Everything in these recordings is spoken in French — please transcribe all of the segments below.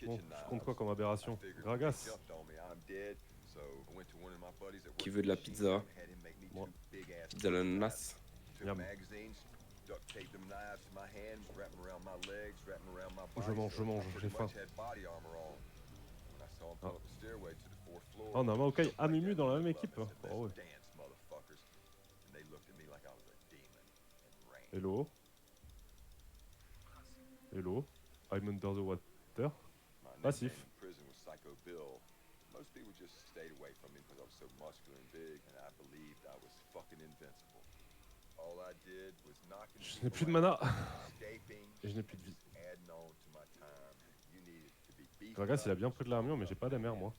Bon, je compte quoi comme aberration? Gragas. Qui veut de la pizza? Moi. Pizza à l'ananas. Miam. Je mange, j'ai faim. Ah. Oh, on a Maokai Amumu dans la même équipe. Oh ouais. Hello. Hello. I'm under the water. Passif. Je n'ai plus de mana. Et je n'ai plus de vie. Gragas, il a bien pris de l'armure, mais j'ai pas d'AMR moi.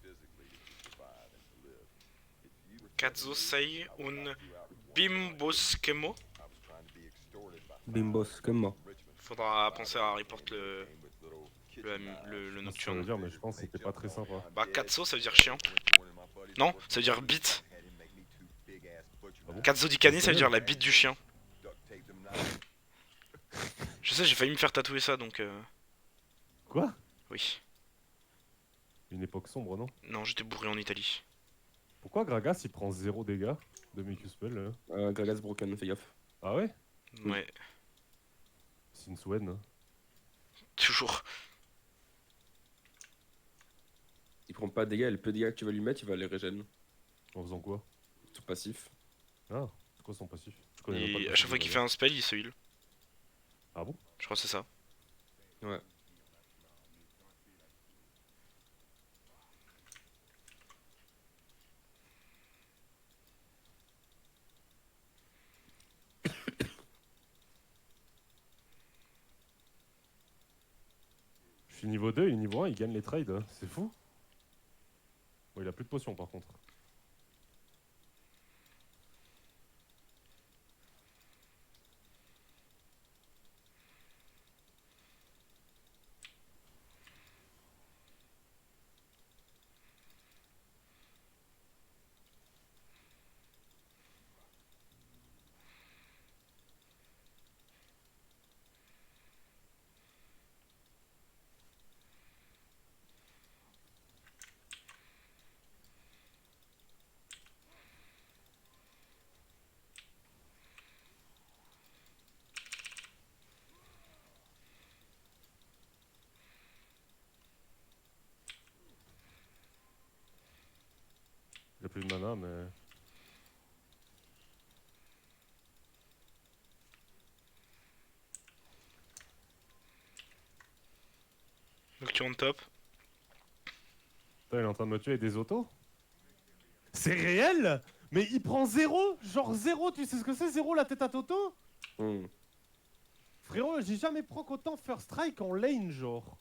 Kazo sei un bimboskemo. Bimbos, comme moi. Faudra penser à report le Ça veut nocturne. dire, mais je pense que c'était pas très sympa. Bah, Katso ça veut dire chien. Non, ça veut dire bite. Ah bon? Katso Dikani ça veut dire la bite du chien. Je sais, j'ai failli me faire tatouer ça donc. Quoi? Oui. Une époque sombre, non? Non, j'étais bourré en Italie. Pourquoi Gragas il prend 0 dégâts de Miku Spell Gragas broken, fais gaffe. Ah ouais? Oui. Ouais, C'est une Swen. Hein. toujours. Il prend pas de dégâts, et le peu de dégâts que tu vas lui mettre, il va les régénérer. En faisant quoi? Tout passif. Ah, c'est quoi son passif? Je connais même pas Et le à chaque passif fois de qu'il fait Gragas. un spell, il se heal. Ah bon? Je crois que c'est ça. Ouais. Je suis niveau 2 et niveau 1 il gagne les trades, hein. C'est fou. Bon, il a plus de potions par contre. Il a plus de mana mais... Nocturne top. Putain, il est en train de me tuer avec des autos? C'est réel? Mais il prend 0? Genre 0, tu sais ce que c'est 0 la tête à Toto? Frérot, j'ai jamais proc autant first strike en lane genre.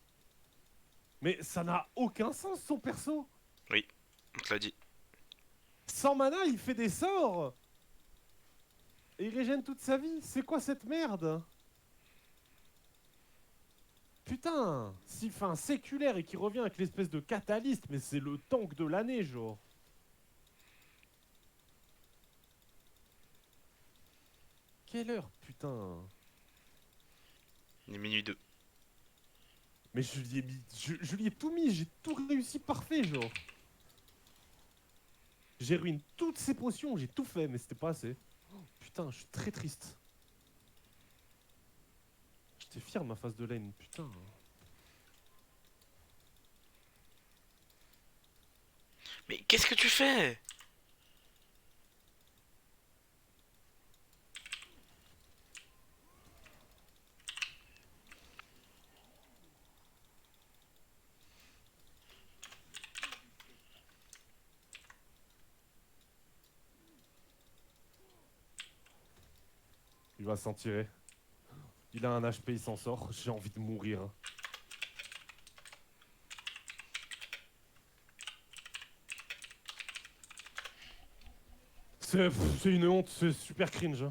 Mais ça n'a aucun sens son perso. On te l'a dit. Sans mana, il fait des sorts. Et il régène toute sa vie. C'est quoi cette merde? Putain, s'il fait un séculaire et qu'il revient avec l'espèce de catalyste, mais c'est le tank de l'année, genre. Quelle heure, putain? Il est minuit 2. Mais je lui ai mis, je lui ai tout mis, j'ai tout réussi parfait, genre. J'ai ruiné toutes ses potions, j'ai tout fait, mais c'était pas assez. Oh, putain, je suis très triste. J'étais fier de ma phase de lane, putain. Mais qu'est-ce que tu fais? Il va s'en tirer. Il a un HP, il s'en sort. J'ai envie de mourir. C'est une honte, c'est super cringe.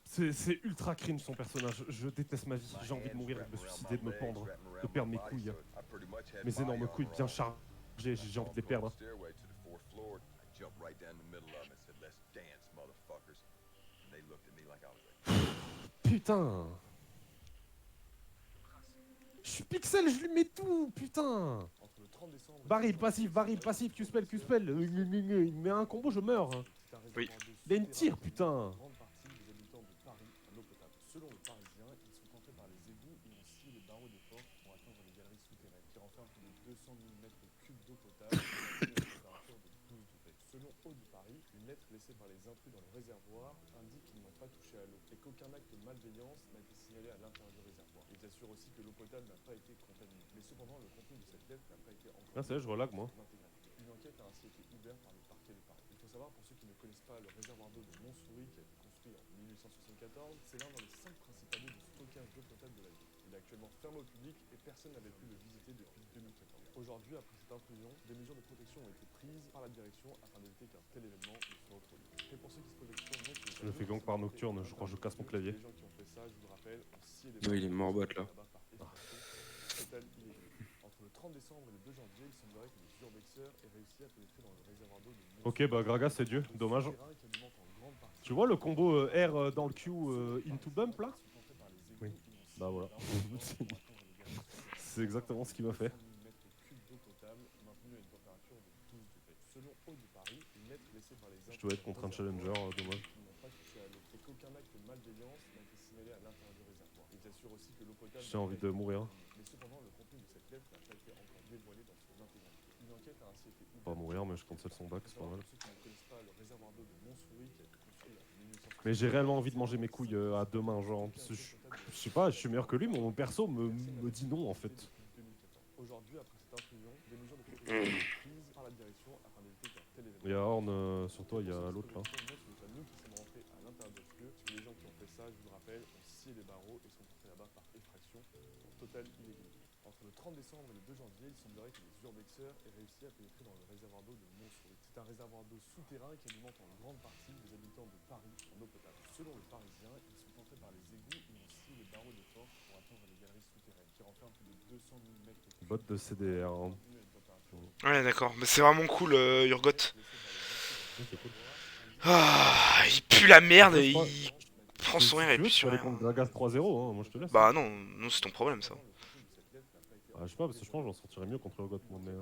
C'est ultra cringe son personnage. Je déteste ma vie. J'ai envie de mourir, de me suicider, de me pendre, de perdre mes couilles. Mes énormes couilles bien chargées, j'ai envie de les perdre. Putain. Je suis pixel, je lui mets tout, putain. Baril passif, Q-spell. Il me met un combo, je meurs. Oui. Il a une tire, putain. Selon le Parisien, ils sont entrés par les égouts et ont scié les barreaux des portes pour atteindre les galeries souterraines, qui renferment plus de 200 000 mètres cubes d'eau potable et une température de 12 degrés. Selon Eau du Paris, une lettre laissée par les intrus dans le réservoir indique qu'ils n'ont pas touché à l'eau et qu'aucun acte de malveillance n'a été signalé à l'intérieur du réservoir. Ils assurent aussi que l'eau potable n'a pas été contaminée. Mais cependant, le contenu de cette lettre n'a pas été encore... Ah, ça y est, je relag, moi. Une enquête a ainsi été ouverte par le parquet de Paris. Il faut savoir, pour ceux qui ne connaissent pas, le réservoir d'eau de Montsouris, qui a été construit en 1874, c'est l'un dans les 5 principaux lieux de stockage d'eau potable de la ville. Il est actuellement fermé au public et personne n'avait pu le visiter depuis 2014. Aujourd'hui, après cette intrusion, des mesures de protection ont été prises par la direction afin d'éviter qu'un tel événement ne se reproduise. Et pour ceux qui se posent la question, non, Je le fais gang par nocturne, je crois que je casse mon clavier. les gens qui ont fait ça, je vous le rappelle, ont scié des Ouais, il est mort en boîte là. Total illégal. Entre le 30 décembre et le 2 janvier, il semblerait que les urbexeurs aient réussi à pénétrer dans le réservoir d'eau de Montsouris. Ok, bah Gragas, c'est Dieu, dommage. Tu vois le combo R dans le Q into bump là? Oui. Bah voilà. C'est exactement ce qu'il m'a fait. Je dois être contre un challenger, dommage. J'ai envie de mourir. Pas mourir, mais je cancelle son back, c'est pas mal. Mais j'ai réellement envie de manger mes couilles à deux mains, genre. Parce que je sais pas, je suis meilleur que lui, mais mon perso me dit non en fait. Aujourd'hui, après cette intrusion, des mesures de protection ont été prises par la direction afin d'éviter qu'un tel événement. Il y a Horn sur toi, il y a l'autre là. Ce n'est pas nous qui sommes rentrés à l'intérieur de ce lieu, parce que les gens qui ont fait ça, je vous le rappelle, ont scié les barreaux et sont entrés là-bas par effraction pour totale illégalité. Entre le 30 décembre et le 2 janvier, il semblerait que les urbexeurs aient réussi à pénétrer dans le réservoir d'eau de Montsouris. C'est un réservoir d'eau souterrain qui alimente en grande partie les habitants de Paris en eau potable. Selon le Parisien, ils sont entrés par les égouts et ont scié les barreaux des portes pour atteindre les galeries souterraines, qui renferment plus de 200 000 mètres cubes. Bot de CDR. Hein. Ouais, d'accord. Mais c'est vraiment cool, Urgot. Ah, il pue la merde et il prend son air et puis sur aller rien. contre Gragas 3-0, hein, moi je te laisse. Bah non, non c'est ton problème ça. Ah, je sais pas, parce que je pense que j'en sortirais mieux contre Urgot, moi, mais.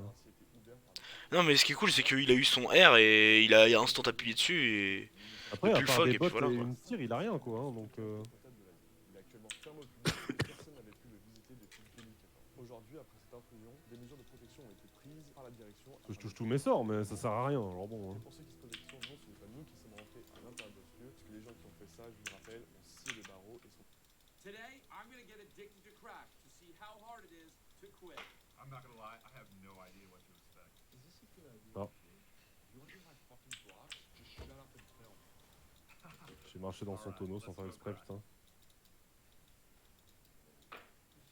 Non mais ce qui est cool c'est qu'il a eu son R et il a instant appuyé dessus et... Après, Et à puis le part fog, des et puis bots voilà, et quoi. une tire, il a rien quoi, hein, donc. Il est actuellement fermé au public et personne n'avait pu le visiter depuis 2014. Aujourd'hui, après cette intrusion, des mesures de protection ont été prises par la direction. Parce que je touche tous mes sorts, mais ça sert à rien, alors bon. Hein. Pour ceux qui se posent la question, non, ce n'est pas nous qui sommes rentrés à l'intérieur de ce lieu, parce que les gens qui ont fait ça, je vous le rappelle, ont scié les barreaux et sont... Today, I'm gonna get addicted to crack to see how hard it is to quit. I'm not gonna lie, I have no idea what to expect. Is this a good idea? Ah. You want to hear my fucking blocks? Just shut up and film. J'ai marché dans son tonneau sans faire exprès, putain.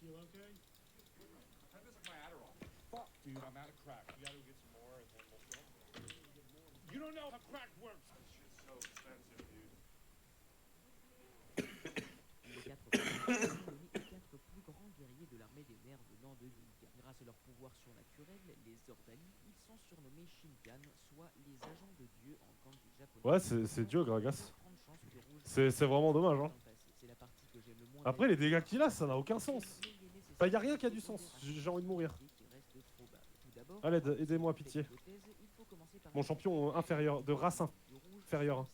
Feel okay? I took my Adderall. Fuck, dude, I'm out of crack. You gotta go get some more and then we'll film. You don't know how crack works. This shit's so expensive, dude. Les quatre plus grands guerriers de l'armée des mers venant de Yulka. Grâce à leur pouvoir surnaturel, les Ordali, ils sont surnommés Shinkan, soit les agents de Dieu en kanji japonais. Ouais, c'est Dieu, Gragas. C'est vraiment dommage, hein. Après, les dégâts qu'il a, ça n'a aucun sens. Enfin, y a rien qui a du sens. J'ai envie de mourir. Allez, aidez-moi, pitié. Mon champion inférieur, de race inférieure.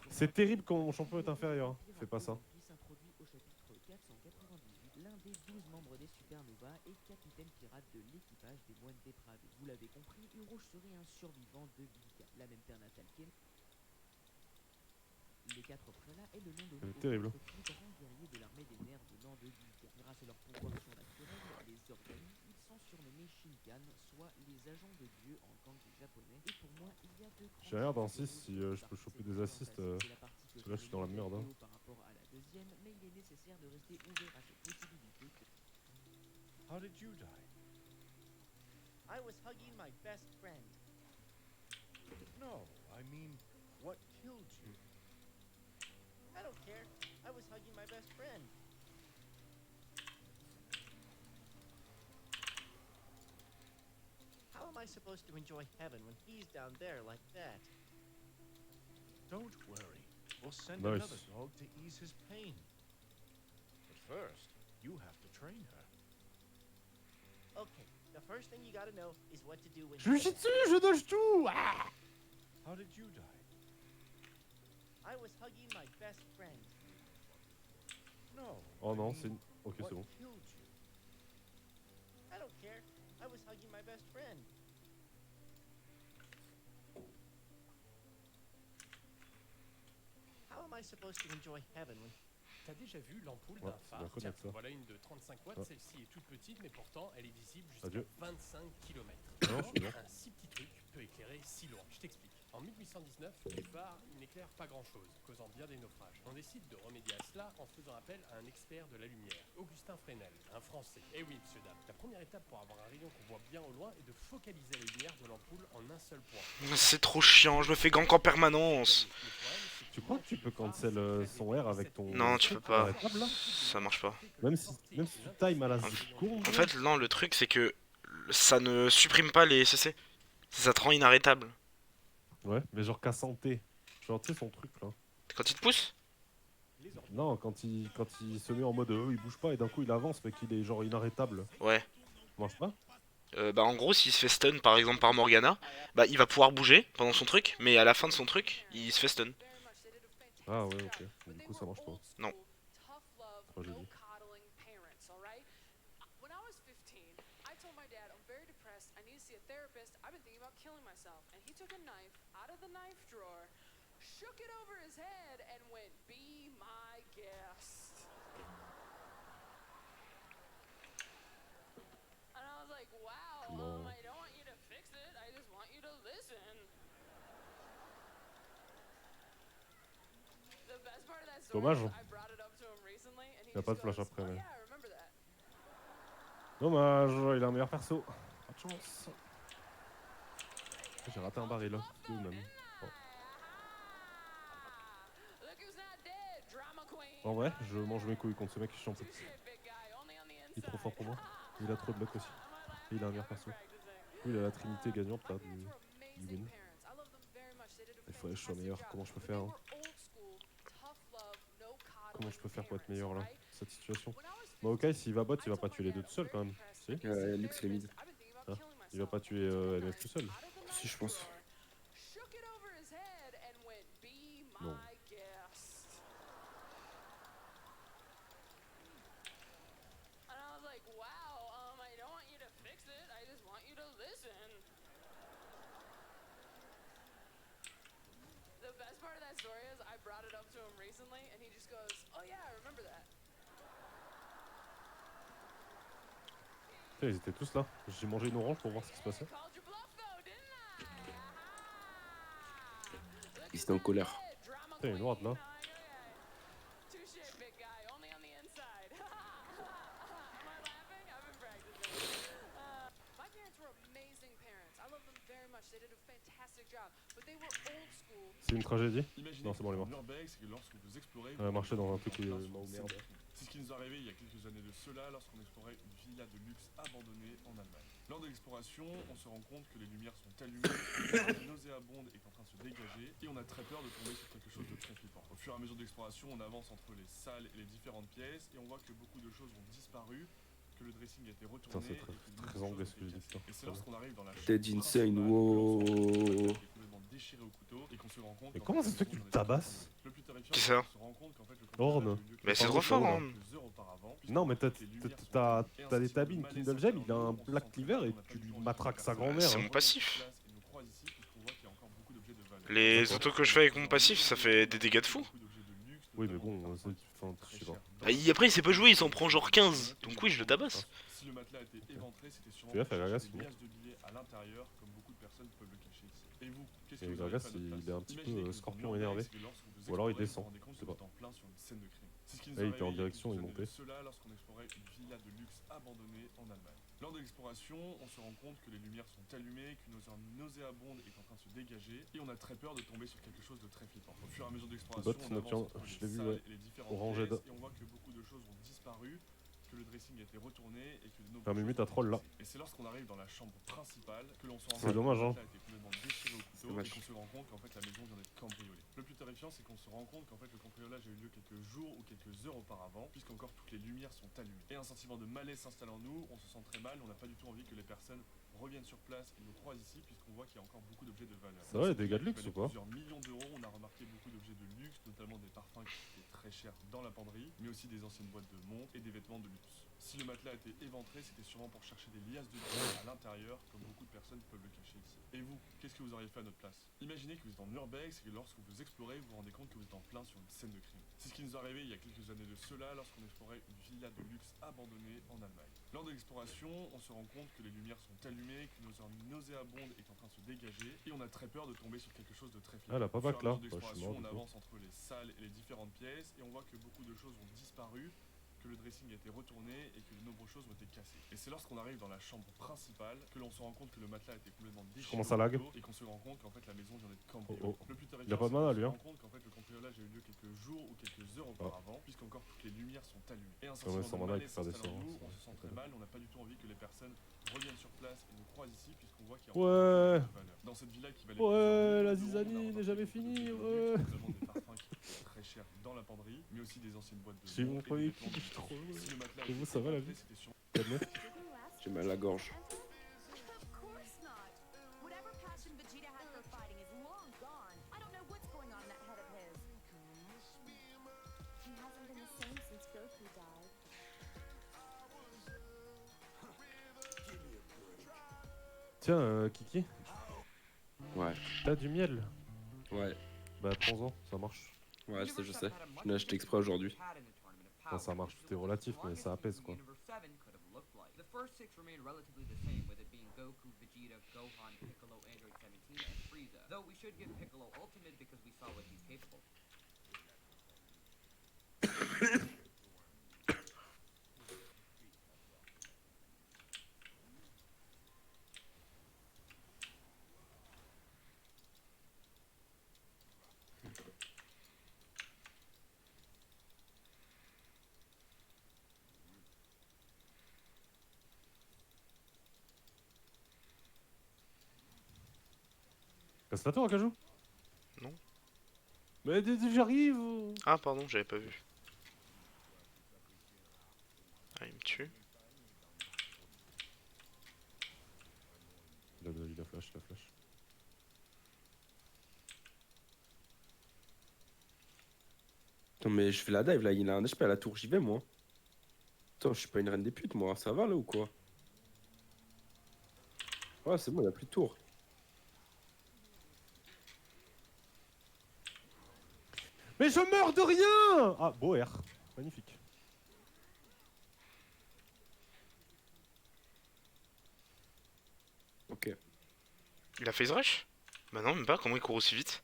C'est terrible quand mon champion est inférieur. Fais pas ça. L'un des 12 membres des Supernovas et capitaine pirate de l'équipage des moines dépravés. Vous l'avez compris, Uroche serait un survivant de Vilka, la même terre natale qu'elle. Les quatre prélats est le nom de terrible. plus grands guerriers de l'armée des mers venant de Vilka. Grâce à leur pouvoir surnaturel, les Ordali, ils sont surnommés Shinkan, soit les agents de Dieu en kanji japonais. Et pour moi, il y a deux J'ai rien dans 6 si je peux choper des assists. Parce que là, je suis dans la merde. Hein. par rapport à la deuxième, mais il est nécessaire de rester ouvert à cette possibilité. How did you die? I was hugging my best friend. No, I mean, what killed you? I don't care. I was hugging my best friend. How am I supposed to enjoy heaven when he's down there like that? Don't worry. We'll send Nice. another dog to ease his pain. But first, you have to train her. Okay, the first thing you gotta know is what to do when Je lui chie dessus, je dodge tout. Ah. How did you die? I was hugging my best friend. No. Oh I non, mean, c'est une... Ok, what c'est bon. killed you? I don't care. I was hugging my best friend. How am I supposed to enjoy heaven when T'as déjà vu l'ampoule Ouais, d'un c'est phare? bien Tiens, connaître ça. voilà une de 35 watts, Ouais. celle-ci est toute petite, mais pourtant elle est visible jusqu'à Adieu. 25 km. Non, je suis bon. Un si petit truc peut éclairer si loin. Je t'explique. En 1819, les phares n'éclairent pas grand-chose, causant bien des naufrages. On décide de remédier à cela en faisant appel à un expert de la lumière, Augustin Fresnel, un Français. Eh oui, monsieur, dame. La première étape pour avoir un rayon qu'on voit bien au loin est de focaliser la lumière de l'ampoule en un seul point. C'est trop chiant, je me fais gank en permanence. Tu crois que tu peux cancel son R avec ton... Non, tu peux pas. arrêtable, là Ça marche pas. Même si tu times à la seconde. En fait, non, le truc c'est que ça ne supprime pas les CC. Ça te rend inarrêtable. Ouais, mais genre qu'à santé. Genre, tu sais, son truc, là. Quand il te pousse? Non, quand il se met en mode il bouge pas et d'un coup il avance, mais qu'il est genre inarrêtable. Ouais. Ça marche pas? Bah en gros, s'il se fait stun par exemple par Morgana, bah il va pouvoir bouger pendant son truc, mais à la fin de son truc, il se fait stun. Ah ouais, ok. Du coup, ça marche pas. Non. Moi, j'ai dit. Shook it over his head and went, "Be my guest." And I was like, "Wow, No. I don't want you to fix it. I just want you to listen." The best part of that story Dommage. is I brought it up to him recently and he Y a pas de just flash goes, après, "Oh mais- yeah, I remember that." Dommage, il a un meilleur perso. Pas de chance. J'ai raté un baril, là. Deux même. Bon. Look who's not dead, drama queen. En vrai, je mange mes couilles contre ce mec, je suis en Touche, petit. big guy, only on the Il est trop fort pour moi. inside. Il a trop de luck aussi. Et il a un meilleur perso. Oui, il a la trinité gagnante là du win. Il faudrait que je sois meilleur. Comment je peux faire hein? Comment je peux faire pour être meilleur là? Cette situation. Bah ok, s'il va bot, il va pas tuer les deux tout seul quand même. Si Lux, il est mid. Ah, il va pas tuer MF tout seul. Si, je pense. Non. The best part of that story is I brought it up to him recently and he just goes, "Oh yeah, I remember that." Putain, ils étaient tous là. J'ai mangé une orange pour voir ce qui se passait. Called your bluff though, didn't I? Il était en colère. Drama Putain, il y a une ward là. Touche, big guy, only on the inside. Am I laughing? I've been practicing. My parents were amazing parents. I love them very much. They did a fantastic job. But they were old school. C'est une tragédie? Imaginez Non, c'est bon, elle est morte. Urbex, c'est que lorsque vous explorez, Elle a marché dans un truc où il y a vous une plein sur merde. le centre. C'est ce qui nous est arrivé il y a quelques années de cela lorsqu'on explorait une villa de luxe abandonnée en Allemagne. Lors de l'exploration, on se rend compte que les lumières sont allumées, que une nauséabonde est en train de se dégager et on a très peur de tomber sur quelque chose de très flippant. Au fur et à mesure de l'exploration, on avance entre les salles et les différentes pièces et on voit que beaucoup de choses ont disparu, que le dressing a été retourné. Putain, c'est et que de très nombreuses anglais choses ce que ont je été dis, cassées. putain. Et c'est lorsqu'on arrive dans la Dead chambre Insane, principale, wow. que l'on se rend compte que complètement déchiré au couteau et qu'on se rend compte Mais qu'en comment fait, ça se fait que tu on le est tabasses? le plus terrifiant, Qui c'est ça? qu'on se rend compte qu'en fait, le Orne. cambriolage a eu lieu Mais c'est Orne, trop fort, Orne. hein. quelques heures auparavant, Non, mais puisque les lumières sont t'as éteintes et des ainsi, tabines le Kindle malaise Gem, il a un s'installe, on Black sent Cleaver très et bien qu'on tu a pas lui du tout matraques envie sa de faire ça. grand-mère. C'est hein. mon passif. Et nous croise ici puisqu'on voit qu'il y a encore beaucoup d'objets de valeur. Les autos que je fais avec mon passif, ça fait des dégâts de fou. Oui, mais bon, enfin, je sais pas. Bah, après il sait pas jouer, il s'en prend genre 15. Donc oui, je le tabasse. Si le matelas était éventré, c'était sûrement Fais gaffe, pour Gragas, chercher des sinon. liasses de billets à l'intérieur, comme beaucoup de personnes peuvent le cacher ici. Et vous, qu'est-ce que Et vous auriez Gragas, fait à notre il place? est un petit Imaginez peu que scorpion dans énervé. Urbex, lorsque vous Ou alors il explorez, descend, vous vous rendez compte je sais que vous pas. êtes en plein sur une scène de crime. C'est ce qui nous Là, est il était en arrivé il y a direction, il quelques années montait. de cela lorsqu'on explorait une villa de luxe abandonnée en Allemagne. Lors de l'exploration, on se rend compte que les lumières sont allumées, qu'une odeur nauséabonde est en train de se dégager et on a très peur de tomber sur quelque chose de très flippant. Au fur et à mesure d'exploration, Bot on avance nocturne, entre je les l'ai vu, salles ouais. et les différentes Oranged. pièces, et on voit que beaucoup de choses ont disparu, que le dressing a été retourné et que de nombreuses Ah, Mimi, choses t'as ont été troll, là. cassées. Et c'est lorsqu'on arrive dans la chambre principale que l'on se rend C'est compte dommage, que le hein. matelas a été complètement déchiré au couteau et Dommage. qu'on se rend compte qu'en fait la maison vient d'être cambriolée. Le plus terrifiant, c'est qu'on se rend compte qu'en fait le cambriolage a eu lieu quelques jours ou quelques heures auparavant, puisqu'encore toutes les lumières sont allumées. Et un sentiment de malaise s'installe en nous, on se sent très mal, on n'a pas du tout envie que les personnes reviennent sur place et nous croisent ici, puisqu'on voit qu'il y a encore beaucoup d'objets de valeur. Ça va, les dégâts de luxe ou pas? Plusieurs millions d'euros, on a remarqué beaucoup d'objets de luxe, notamment des parfums qui étaient très chers dans la penderie, mais aussi des anciennes boîtes de montres et des vêtements de luxe. Si le matelas a été éventré, c'était sûrement pour chercher des liasses de bijoux à l'intérieur, comme beaucoup de personnes peuvent le cacher ici. Et vous, qu'est-ce que vous auriez fait à notre place? Imaginez que vous êtes en urbex et que lorsque vous explorez, vous vous rendez compte que vous êtes en plein sur une scène de crime. C'est ce qui nous est arrivé il y a quelques années de cela, lorsqu'on explorait une villa de luxe abandonnée en Allemagne. Lors de l'exploration, on se rend compte que les lumières sont allumées, qu'une odeur nauséabonde est en train de se dégager, et on a très peur de tomber sur quelque chose de très flippant. Ah, la papaque, Au fur et à là. mesure Ouais, je suis d'exploration, mort, on du coup. avance entre les salles et les différentes pièces, et on voit que beaucoup de choses ont disparu, que le dressing a été retourné et que de nombreuses choses ont été cassées. Et c'est lorsqu'on arrive dans la chambre principale que l'on se rend compte que le matelas a été complètement déchiré commence à lag. et qu'on se rend compte qu'en fait la maison vient d'être Oh, cambriolée. oh. Le plus terrifiant, Il a pas de c'est mana, qu'on lui, se hein. rend compte qu'en fait le cambriolage a eu lieu quelques jours ou quelques heures auparavant, puisqu'encore toutes les lumières sont allumées. Et un Ouais, sentiment sans de mana, il malaise peut faire des s'installe en sorts, nous, hein, on se ça, sent c'est très mal, on n'a pas du tout envie que les personnes reviennent sur place et nous croisent ici, puisqu'on voit qu'il y a Ouais. encore de valeur. Dans cette villa qui valait Ouais, plusieurs la millions d'euros, on a zizanie n'est remarqué jamais beaucoup finie, d'objets de ouais. luxe, notamment des parfums qui coûtent très cher dans la penderie, mais aussi des anciennes boîtes de J'ai mon montres et premier des kill, vêtements de je suis trop heureux. Si le matelas Et vous, était ça va, la éventré, vie? c'était sur- J'ai mal à la gorge. Of course not. Whatever passion Vegeta had for fighting is long gone. I don't know what's going on in that head of his. He hasn't been the same since Goku died. Tiens, Kiki, Ouais. t'as du miel? Ouais. Bah, prends-en, ça marche. Ouais, ça je sais. Je l'ai acheté exprès aujourd'hui. Enfin, ça marche, tout est relatif, mais ça apaise, quoi. The first six remain relatively the same, with it being Goku, Vegeta, Gohan, Piccolo, Android 17, and Frieza. Though we should give Piccolo Ultimate because we saw what he's capable. Casse la tour, Akajou? Non. Mais j'arrive! Ah, pardon, j'avais pas vu. Ah, il me tue. Il a flash, il a flash. Attends, mais je fais la dive là, il a un HP à la tour, j'y vais moi. Attends, je suis pas une reine des putes moi, ça va là ou quoi? Ouais, c'est bon, il a plus de tour. Mais je meurs de rien! Ah, beau R. Magnifique. Ok. Il a phase rush? Bah non, même pas, comment il court aussi vite?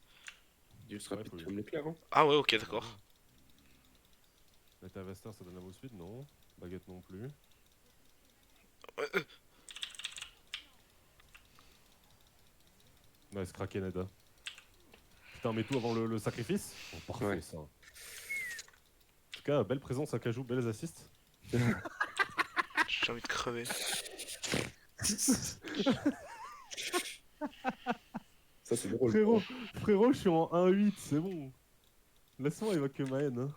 Il est juste rapide faut lui- comme l'éclair. Hein. Ah ouais, ok, d'accord. Meta Vester, ça donne la move speed? Non. Baguette non plus. Nice, craqué Neda. Putain, mais tout avant le sacrifice? Oh, parfait Ouais. ça. En tout cas, belle présence à Kajou, belles assists. J'ai envie de crever. Ça c'est drôle. Frérot, je suis en 1-8, c'est bon. Laisse-moi évacuer ma haine. Hein.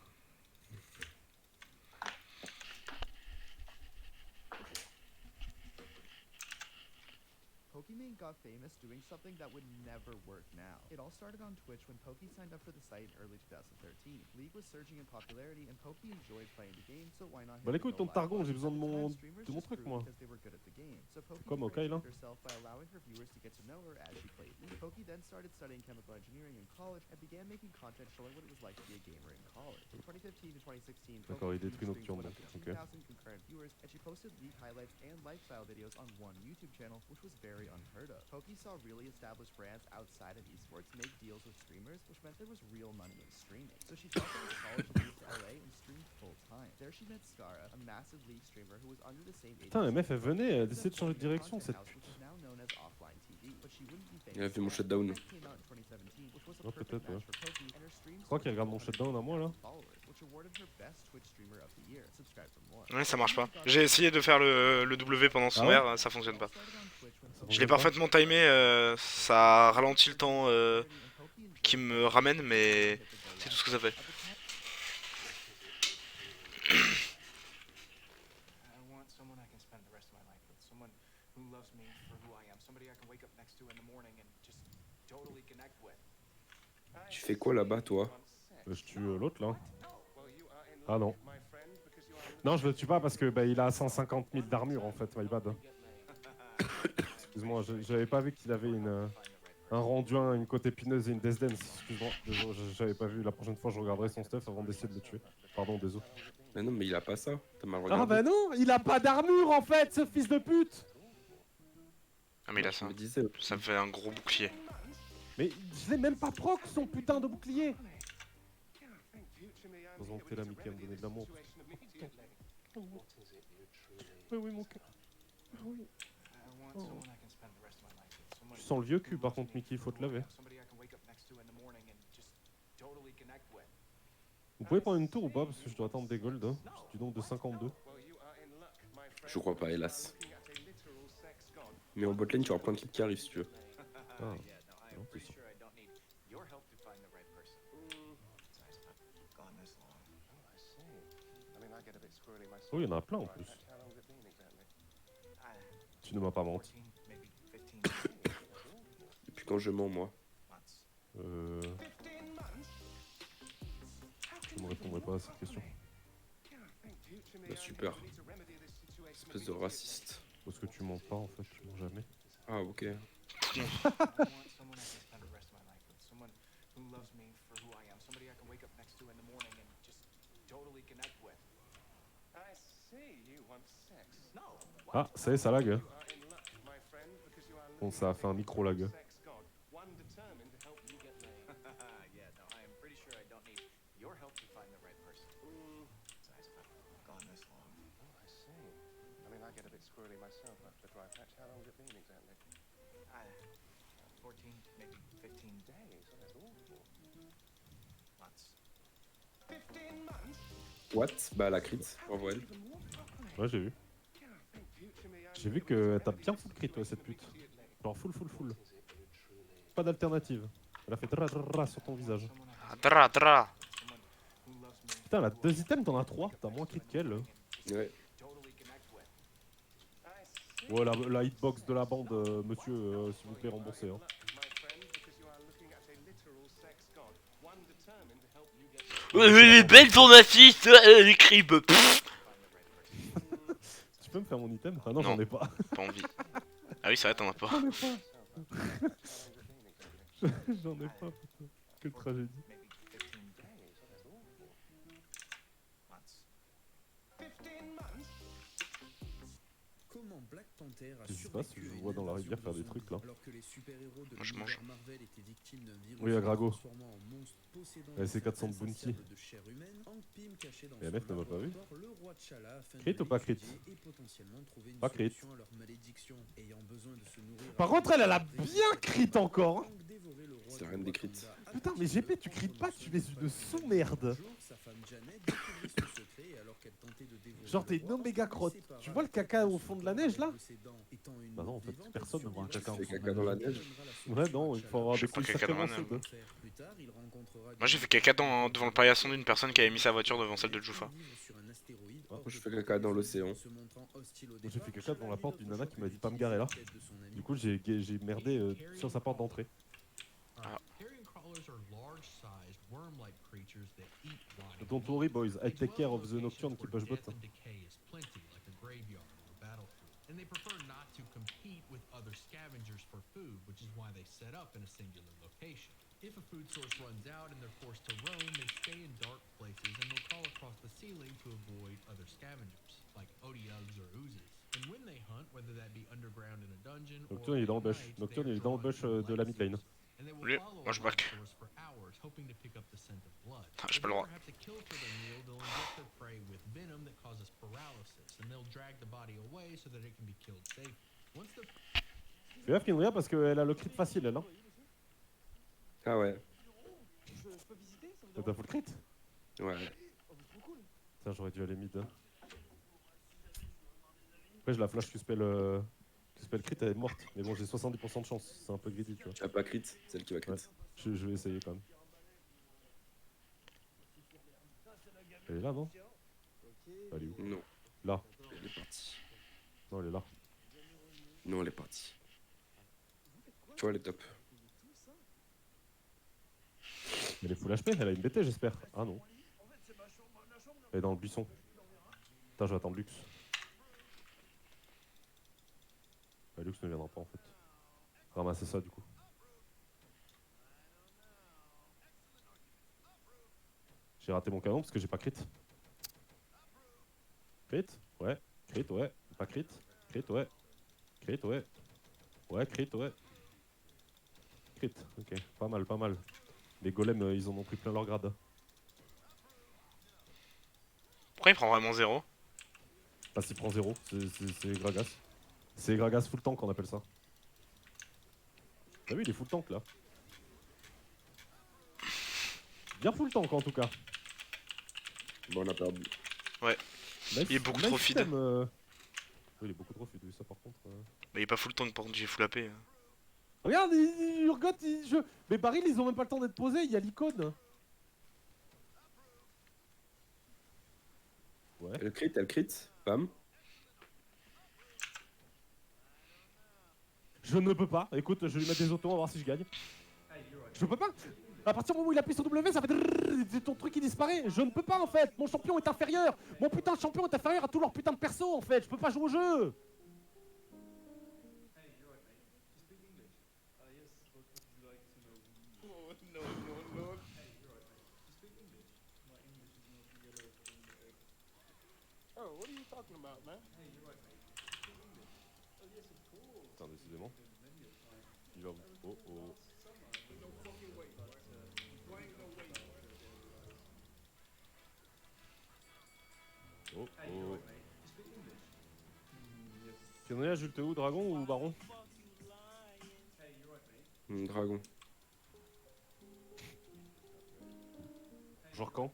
Pokimane got famous doing something that would never work now. It all started on Twitch when Poki signed up for the site in early 2013. League was surging in popularity and Poki enjoyed playing the game, so why not Bah hit écoute, the ton go live targon, j'ai button? besoin At the time, streamers de mon just truc grew moi. because they were good at the game. So Poki Comme Okai là. differentiated herself by allowing her viewers to get to know her as she played. Poki then started studying chemical engineering in college and began making content showing what it was like to be a gamer in college. From 2015 to 2016, D'accord, il Poki's détruit streams Nocturne went up donc. to Ok. 2,000 concurrent viewers, and she posted League highlights and lifestyle videos on one YouTube channel, which was very unheard of. Poki saw really established brands outside of esports make deals with streamers, which meant there was real money in streaming. So she dropped out of college and moved to LA and streamed full time. There she met Skara, a massive League streamer who was under the same age. Putain, la meuf elle venait, elle décidait de changer de direction cette pute. Il a fait mon shutdown. Ouais, peut-être, ouais. crois qu'il regarde mon shutdown à moi là. Ouais, ça marche pas. J'ai essayé de faire le W pendant son ouais R, ça fonctionne pas. Je l'ai parfaitement timé, ça ralentit le temps qui me ramène, mais c'est tout ce que ça fait. Tu fais quoi là-bas, toi? Je tue l'autre là. Ah non. Non, je le tue pas parce que bah, il a 150 000 d'armure en fait, my bad. Excuse-moi, j'avais pas vu qu'il avait un renduin, une côte épineuse et une death dance. Excuse-moi, désolé, j'avais pas vu. La prochaine fois, je regarderai son stuff avant d'essayer de le tuer. Pardon, désolé. Mais non, mais il a pas ça. T'as mal regardé. Ah bah non, il a pas d'armure en fait, ce fils de pute. Ah mais il a ça. Ça fait un gros bouclier. Mais je l'ai même pas proc son putain de bouclier. Heureusement que t'es là, Mickey, à me donner de l'amour. Oui, mon cœur. Oui. Oh. Tu sens le vieux cul par contre, Mickey, il faut te laver. Vous pouvez prendre une tour ou pas? Parce que je dois attendre des golds. Hein. Du nombre de 52. Je crois pas, hélas. Mais en botlane, tu auras plein de clips qui arrivent si tu veux. Ah. Non, t'es sûr. Oh, il y en a plein en plus. Tu ne m'as pas menti. Depuis quand je mens, moi? Je ne répondrai pas à cette question. Bah, super. Espèce de raciste. Parce que tu mens pas en fait, tu mens jamais. Ah, ok. Ah, ça y est, ça lag. Hein. Bon, ça a fait un micro lag. What? Bah, la crit. Bravo elle. Ouais, j'ai vu. J'ai vu que t'as bien full crit, ouais, cette pute. Genre full. Pas d'alternative. Elle a fait dra dra sur ton visage. Dra dra. Putain, elle a 2 items, t'en as 3. T'as moins crit qu'elle. Ouais. Ouais, la hitbox de la bande, monsieur, s'il vous plaît, remboursez. Hein. Elle est belle ton assiste, les cribes. Tu peux me faire mon item? Ah non, j'en ai pas. Pas envie. Ah oui, c'est vrai, t'en as pas. J'en ai pas. J'en ai pas, putain. Quelle tragédie. Comment Black Panther a Qu'est-ce qui se passe? Je vois dans la rivière faire des trucs là. alors que les super-héros de Moi je mange. Marvel étaient victimes d'un virus Oui, à Grago. transformant en monstre possédant Elle c'est 400 de bounty. de chair humaine, Hank Pym caché dans Et la son meuf ne m'a pas vu. laboratoire le roi T'Challa afin Crit de ou pas crit? l'étudier et potentiellement trouver une Pas crit. solution à leur malédiction. Ayant besoin de se nourrir Par contre, elle a bien crit encore. Hein. C'est rien des crits. Putain, mais GP, tu crites pas, tu es une sous-merde. Sa femme Janet découvrit son secret alors qu'elle tentait de dévorer Genre, t'es une oméga crotte. Tu vois le caca au fond de la neige là? Bah non, en fait, personne ne voit un caca au Fais fond caca dans la neige. Ouais, non, il faut avoir Je des fais pas couilles caca dans la sacrément neige. chaudes. Moi j'ai fait caca devant le paillasson d'une personne qui avait mis sa voiture devant celle de Joufa. Moi, je fais caca dans l'océan. J'ai fait caca devant la porte d'une nana qui m'a dit pas me garer là. Du coup, j'ai merdé sur sa porte d'entrée. Don't worry, boys. I take care of the Nocturne qui push bot. And they prefer not to compete with other scavengers for food, which is why they set up in a singular location. If a food source runs out and they're forced to roam, they stay in dark places and they'll crawl across the ceiling to avoid other scavengers, like Odiugs or Oozes. And when they hunt, whether that be underground in a dungeon or Nocturne, il est dans le bush. Nocturne, il est dans le bush de la mid lane. Oui, moi je back. Ah, j'ai pas le droit. Fais gaffe, Kindria, parce qu'elle a le crit facile, elle. Hein. Ah ouais. Je peux visiter? T'as full crit? Ouais. Putain, j'aurais dû aller mid. Hein. Après, je la flash Q-spell crit, elle est morte. Mais bon, j'ai 70% de chance, c'est un peu greedy, tu vois. Elle a pas crit, celle qui va crit. Ouais. Je vais essayer quand même. Elle est là, non? Elle est où? Non. Là. Elle est partie. Non, elle est là. Non, elle est partie. Tu vois, elle est top. Elle est full HP, elle a une BT, j'espère. Ah non. Elle est dans le buisson. Putain, je vais attendre Lux. Bah, Lux ne viendra pas en fait. Ramasser ça du coup. J'ai raté mon canon parce que j'ai pas crit. Crit? Ouais. Crit, ouais. Pas crit. Crit, ouais. Crit, ouais. Ouais, crit, ouais. Crit, ok. Pas mal, pas mal. Les golems, ils en ont pris plein leur grade. Pourquoi il prend vraiment 0? Parce qu'il prend 0, c'est Gragas. C'est Gragas full tank qu'on appelle ça. T'as vu, il est full tank là. Bien full tank en tout cas. Bon, on a perdu. Ouais. Nice, Il est beaucoup nice trop feed. système, Oui, il est beaucoup trop feed, oui, ça par contre. Mais il est pas full tank, par contre, j'ai full AP. Hein. Regarde, Urgot, mais Baril, ils ont même pas le temps d'être posés, il y a l'icône. Ouais. Elle crit, bam. Je ne peux pas. Écoute, je vais lui mettre des autos, on va voir si je gagne. Je peux pas. À partir du moment où il appuie sur W, ça fait ton truc qui disparaît. Je ne peux pas en fait. Mon champion est inférieur. Mon putain de champion est inférieur à tous leurs putains de persos en fait. Je peux pas jouer au jeu. Oh, what are you talking about, man? Putain, décidément. Il va... Oh oh. Oh oh. Kenoya, Jules, t'es où? Dragon ou Baron? Dragon. Genre quand?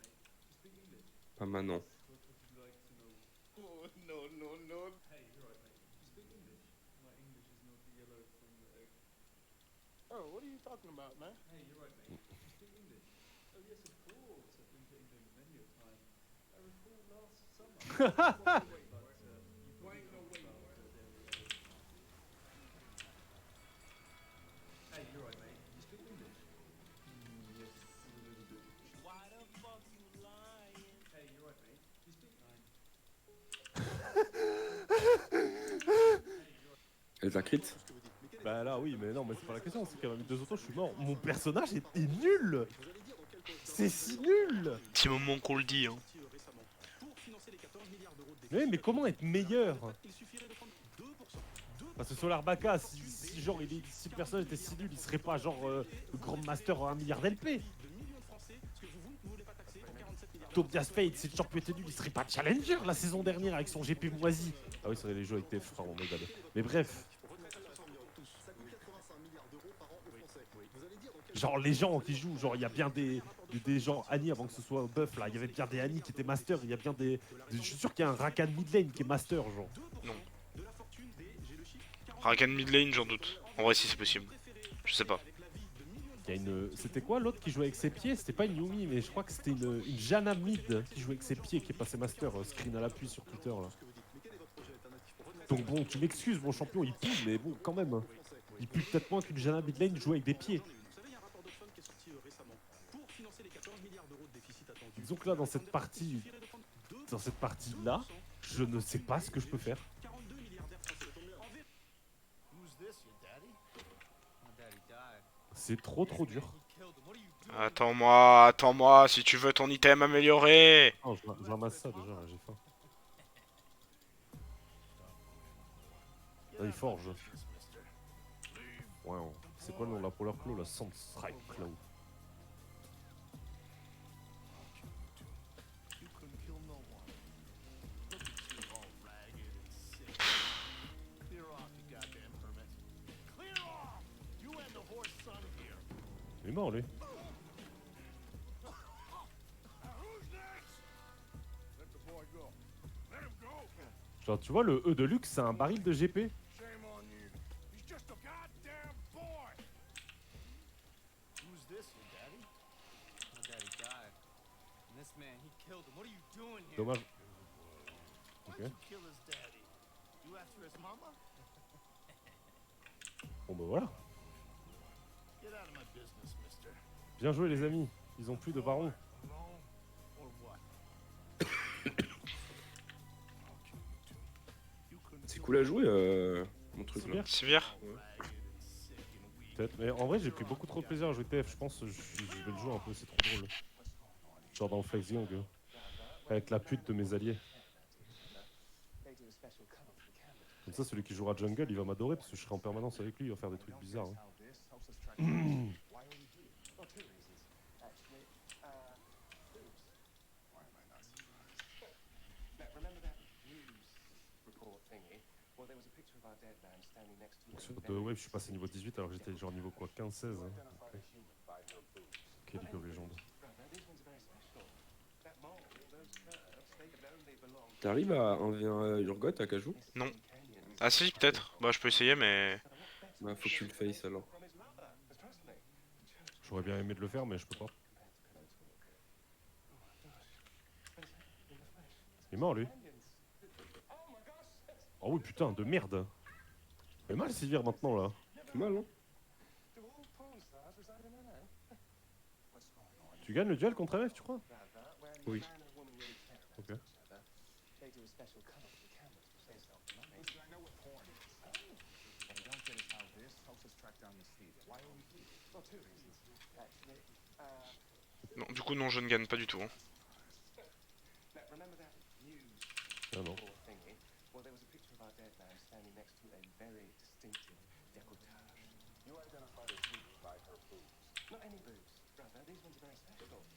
Pas maintenant. Oh, what are you talking about, man? Elle t'a crit? Bah là oui, mais non, mais c'est pas la question, c'est qu'elle m'a mis 2 autos, je suis mort. Mon personnage est nul. C'est si nul. Petit moment qu'on le dit, hein. Mais comment être meilleur? Parce que Solar Baka, si genre si le personnage était si nul, il serait pas genre le Grand Master à 1 milliard d'LP. Tobias Fate, si le champion était nul, il serait pas challenger la saison dernière avec son GP moisi. Ah oui, c'est vrai, les jeux avec TF, pardon, my god. Mais bref. Genre les gens qui jouent, genre il y a bien des gens Annie avant que ce soit buff là, il y avait bien des Annie qui étaient master, il y a bien des... Je suis sûr qu'il y a un Rakan mid lane qui est master genre. Non. Rakan mid lane, j'en doute. En vrai, si c'est possible. Je sais pas. Il y a une... C'était quoi l'autre qui jouait avec ses pieds? C'était pas une Yumi, mais je crois que c'était une Janna mid qui jouait avec ses pieds qui est passé master, screen à l'appui sur Twitter là. Donc bon, tu m'excuses, mon champion il pue, mais bon quand même. Il pue peut-être moins qu'une Janna mid lane jouée avec des pieds. Disons que là dans cette partie là, je ne sais pas ce que je peux faire. C'est trop dur. Attends-moi, si tu veux ton item amélioré. Oh, je ramasse ça déjà, là, j'ai faim. Ah, il forge. Ouais, c'est quoi le nom de la Polar Claw, la Sandstrike Claw? Il est mort lui. Genre, tu vois, le E de luxe, c'est un baril de GP. Shame on you. He's just a goddamn boy. Who's this, your daddy? My daddy died. And this man, he killed him. What are you doing here? Dommage. Why'd Ok. you kill his daddy? You after his mama? Bon bah voilà. Get out of my business, mister. Bien joué les amis. Ils ont plus de baron. Alone or what? C'est cool à jouer, mon truc là. Sivir. Peut-être. Mais en vrai, j'ai pris beaucoup trop de plaisir à jouer TF. Je pense que je vais le jouer un peu, c'est trop drôle. Genre dans Flex Young. Avec la pute de mes alliés. Comme ça, celui qui jouera jungle, il va m'adorer parce que je serai en permanence avec lui, il va faire des trucs bizarres. Hein. Donc sur The Wave, je suis passé niveau 18 alors que j'étais genre niveau quoi 15-16. Hein. Ok, League of Legends. T'arrives à 1v1 Urgot à Kajou? Non. Ah si, peut-être. Bah je peux essayer, mais... Bah faut que tu le fasses alors. J'aurais bien aimé de le faire, mais je peux pas. Il est mort lui. Oh oui putain, de merde. Il fait mal Sivir maintenant là. C'est mal, hein? Tu gagnes le duel contre MF, tu crois? Oui. Ok. Non, du coup non, je ne gagne pas du tout. Hein. Ah non.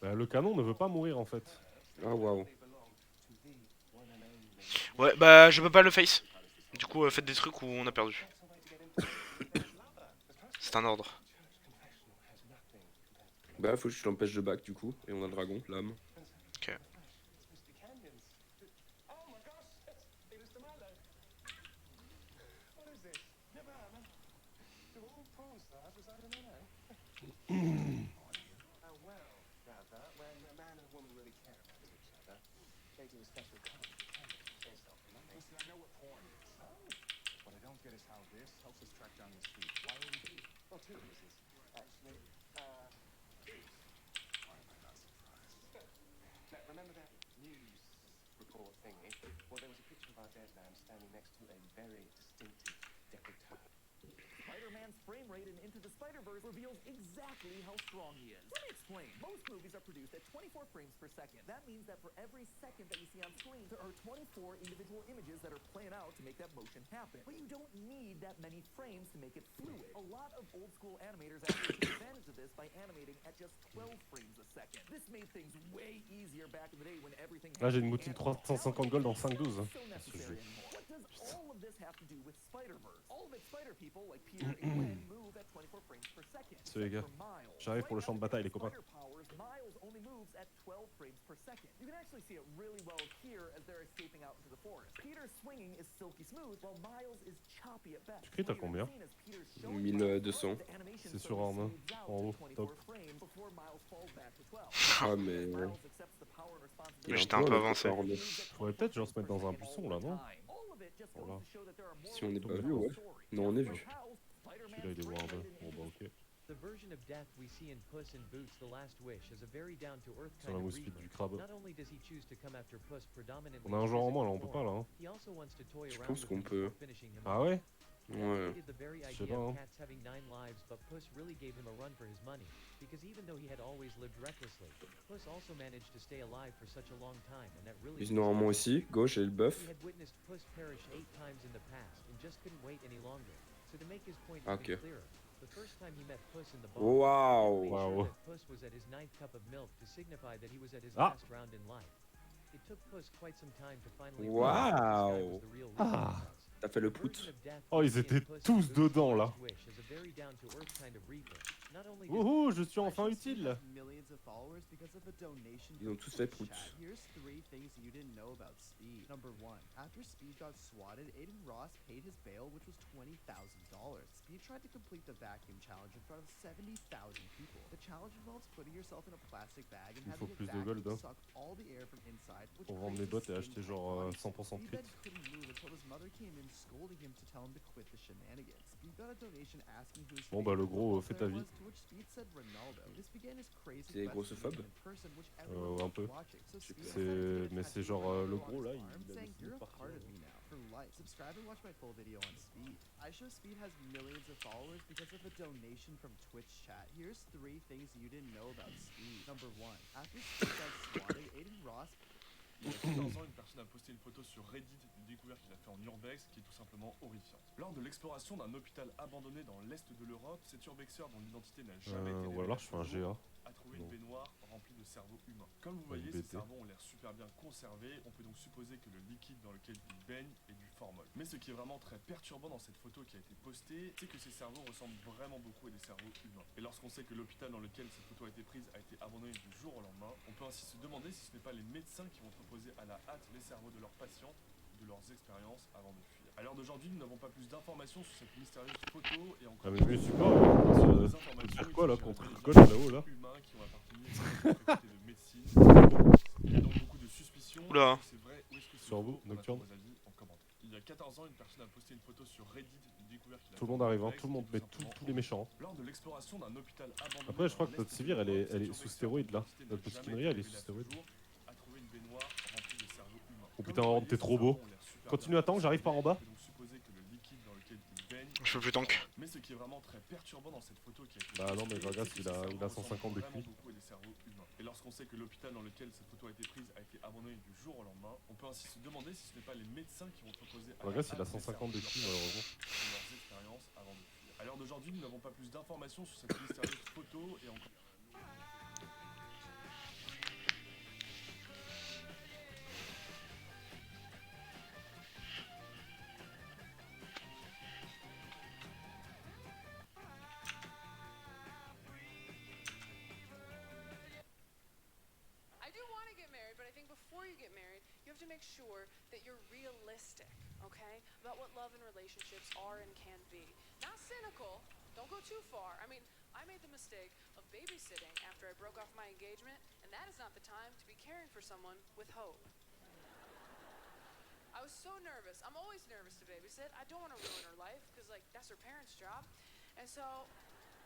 Bah, le canon ne veut pas mourir en fait. Ah waouh. Ouais, bah je peux pas le face. Du coup, faites des trucs où on a perdu. C'est un ordre. Bah faut que je l'empêche de back du coup, et on a le dragon, l'âme. Ok. Spider-Man's frame rate in Into the Spider-Verse reveals exactly how strong he is. Let me explain. Most movies are produced at 24 frames per second. That means that for every second that you see on screen, there are 24 individual images that are playing out to make that motion happen. But you don't need that many frames to make it fluid. A lot of old school animators actually took advantage of this by animating at just 12 frames a second. This made things way easier back in the day when everything Là j'ai une moutine 350 gold en 5-12. What does all of this have to do with Spider-Verse? All of its spider people like Peter and Gwen move at 24 frames per second. C'est les gars. J'arrive pour le champ de bataille les copains. Miles only moves at 12 frames per second. You can actually see it really well here as they're escaping out into the forest. Peter's swinging is silky smooth while Miles is choppy at best. Tu cries t'as combien? 1200. C'est sur arme, hein. En haut, top. Ah mais... Mais j'étais un peu avancé. Faudrait peut-être genre se mettre dans un buisson là, non? Voilà. Si on n'est pas vu, ouais. Non, on est vu. Celui-là il est ward. Bon bah ok. The version of death we see in Puss in Boots: The Last Wish is a very down-to-earth Sur kind la of mousse speed reaper. du crabe. Not only does he choose to come after Puss predominantly On a un joueur en moins là, on peut pas là. Hein. he also wants to toy Je around pense with qu'on him peut. before finishing him Ah off. ouais? He Ouais. hated the very Je sais idea pas, of hein. cats having 9 lives, but Puss really gave him a run for his money. Because even though he had always lived recklessly, Puss also managed to stay alive for such a long time, and that really Ils normalement ici, gauche et le buff. he had witnessed Puss perish 8 times in the past and just couldn't wait any longer. So to make his point Ok. even clearer, the first time he met Puss in the barn, Wow. he made Wow. sure that Puss was at his 9th cup of milk to signify that he was at his Ah. last round in life. It took Puss quite some time to finally Wow. realize that this guy was the real Ah. Reaper. T'as fait le The put. version of death Oh we ils see in étaient Puss in tous Boots: The dedans là. Last Wish is a very down-to-earth kind of reaper. Not only did Wouhou, je suis enfin Fresh Speed utile. has millions of followers because of a donation Ils ont from tous fait Twitch prout. chat. Here's 3 things you didn't know about Speed. Number 1. After Speed got swatted, Aiden Ross paid his bail, which was $20,000. Speed tried to complete the vacuum challenge in front of 70,000 people. The challenge involves putting yourself in a plastic bag and Il faut having it plus de vacuum gold, hein. suck all the air from inside, which Pour vendre creates les bots a et acheter skin-tight genre bodysuit. 100% de Speed then crit. couldn't move until his mother came in scolding him to tell him to quit the shenanigans. Speed got a donation asking who his Bon bah le favorite gros, football fais ta player vie. was, to which Speed said Ronaldo. This began his crazy C'est quest to grossophobe. meet him in person, which everyone Un loved peu. watching. So Speed decided to get a Mais c'est tattoo genre of le Ronaldo gros on là, his arm, il a saying décidé you're de a partir. part of me now for life. Subscribe and watch my full video on Speed. I show Speed has millions of followers because of a donation from Twitch chat. Here's 3 things you didn't know about Speed. Number 1. After Speed got swatted, Aiden Ross. Il y a 14 ans, une personne a posté une photo sur Reddit d'une découverte qu'il a fait en urbex qui est tout simplement horrifiante. Lors de l'exploration d'un hôpital abandonné dans l'est de l'Europe, cet urbexeur dont l'identité n'a jamais été Ou révélée alors je fais un GA. a trouvé Non. une baignoire remplie de cerveaux humains. Comme vous Pas une voyez, ces BT. cerveaux ont l'air super bien conservés, on peut donc supposer que le liquide dans lequel ils baignent est du formol. Mais ce qui est vraiment très perturbant dans cette photo qui a été postée, c'est que ces cerveaux ressemblent vraiment beaucoup à des cerveaux humains. Et lorsqu'on sait que l'hôpital dans lequel cette photo a été prise a été abandonné du jour au lendemain, on peut ainsi se demander si ce n'est pas les médecins qui vont proposer à la hâte les cerveaux de leurs patients de leurs expériences avant de fuir. À l'heure d'aujourd'hui, nous n'avons pas plus d'informations sur cette mystérieuse photo et encore Ah mais lui est super, des informations faire quoi là qui contre seraient Cole là-haut là? humains qui ont appartenu à une faculté de médecine. Il y a donc beaucoup de suspicions. Oula. Est-ce que c'est vrai ou est-ce que c'est Sur faux? vous, On attend Nocturne. vos avis en commentaire. Il y a 14 ans, une personne a posté une photo sur Reddit d'une découverte qu'il a Tout le fait monde en arrive, hein, urbex tout le monde, qui est mais tout simplement tous les méchants. lors de l'exploration d'un hôpital abandonné. Après je crois dans que notre l'est de Sivir elle l'Europe, est cet sous urbex stéroïde là. identité n'a Notre jamais postinerie elle est été sous révélée à ce stéroïde. jour, a trouvé une baignoire remplie de cerveaux humains. Oh Comme putain vous Orb voyez, t'es ces trop beau. cerveaux ont l'air super Continue bien à tank, j'arrive par en bas. on peut donc supposer que le liquide dans lequel ils baignent. Je peux plus tank. Mais ce qui est vraiment très perturbant dans cette photo qui a été Bah non mais postée, Gragas c'est que il ces a cerveaux ressemblent 150 de vraiment QI. beaucoup à des cerveaux humains. Et lorsqu'on sait que l'hôpital dans lequel cette photo a été prise a été abandonné du jour au lendemain, on peut ainsi se demander si ce n'est pas les médecins qui vont proposer à Gragas la il a hâte les 150 de cerveaux QI de leurs malheureusement. patients de leurs expériences avant de fuir. À l'heure d'aujourd'hui, nous n'avons pas plus d'informations sur cette mystérieuse photo et encore. I do want to get married, but I think before you get married, you have to make sure that you're realistic, okay? About what love and relationships are and can be. Not cynical. Don't go too far. I mean, I made the mistake of babysitting after I broke off my engagement, and that is not the time to be caring for someone with hope. I was so nervous. I'm always nervous to babysit. I don't want to ruin her life because, like, that's her parents' job. And so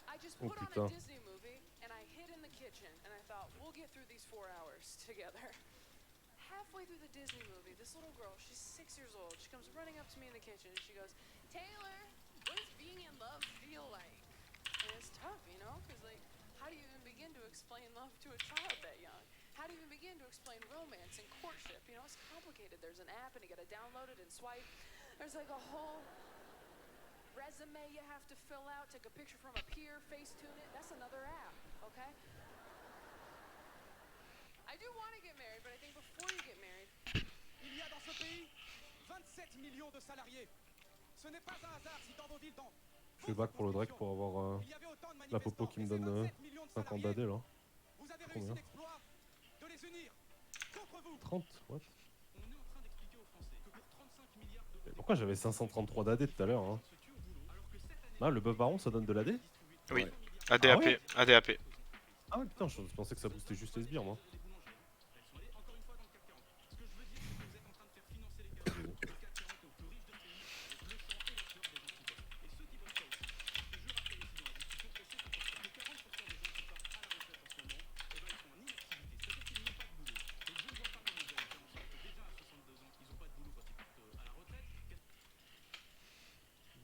I just Oh, put on a putain. Disney movie and I hid in the kitchen and I thought, we'll get through these 4 hours together. Halfway through the Disney movie, this little girl, she's 6 years old, she comes running up to me in the kitchen and she goes, Taylor, what does being in love feel like? And it's tough, you know, because, like, how do you even begin to explain love to a child that young? How do you even begin to explain romance and courtship? You know, it's complicated. There's an app and you gotta download it and swipe. There's like a whole resume you have to fill out, take a picture from a pier, Facetune it. That's another app, okay? I do want to get married, but I think before you get married, Il y a dans ce pays 27 millions de salariés. Ce n'est pas un hasard si dans vos villes, dans Je vais back pour le Drake pour avoir la popo qui me donne 50 d'AD là. vous avez réussi Combien? l'exploit de les unir contre vous. 30 what? On est en train d'expliquer aux Français que pour 35 milliards Et pourquoi j'avais 533 d'AD tout à l'heure hein? Ah le buff baron ça donne de l'AD? Oui. Ouais. ADAP. Ah ouais ADAP. Ah ouais putain je pensais que ça boostait juste les sbires moi.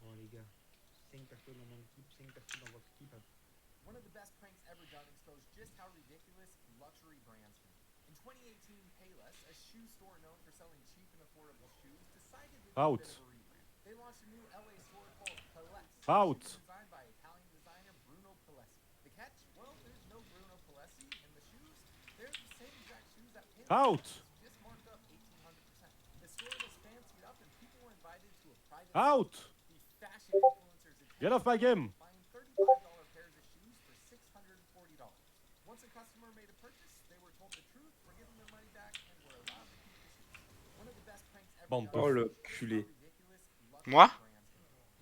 Bon les gars, 5 persos dans mon équipe, 5 persos dans votre équipe. One of the best pranks ever done exposed just how ridiculous luxury brands can be. In 2018, Payless, a shoe store known for selling cheap and affordable shoes, decided to do a Out. bit of a rebrand. They launched a new LA store called Palette. Out. Shoes designed by Italian designer Bruno Palessi. The catch? Well, there's no Bruno Palessi, and the shoes, they're the same exact shoes that Payless Out. sells, just marked up 1,800%. The store was fancied up, and people were invited to a private Out. The fashion influencers Get off my game. buying $35 pairs of shoes for Bande de Oh fous. le culé. Moi?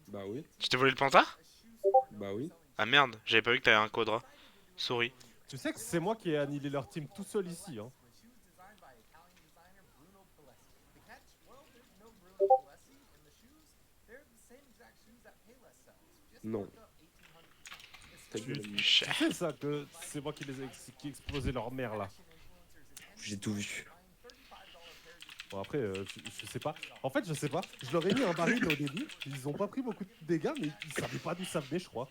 Bah oui. Tu t'es volé le panta? Bah oui. Ah merde, j'avais pas vu que t'avais un quadra. Sorry. Tu sais que c'est moi qui ai annihilé leur team tout seul ici, hein. Non. Tu sais ça, que c'est moi qui qui ai explosé leur mère, là. J'ai tout vu. Bon après, je sais pas. En fait, je sais pas. Je leur ai mis un baril au début. Ils ont pas pris beaucoup de dégâts, mais ils savaient pas d'où ça venait, je crois.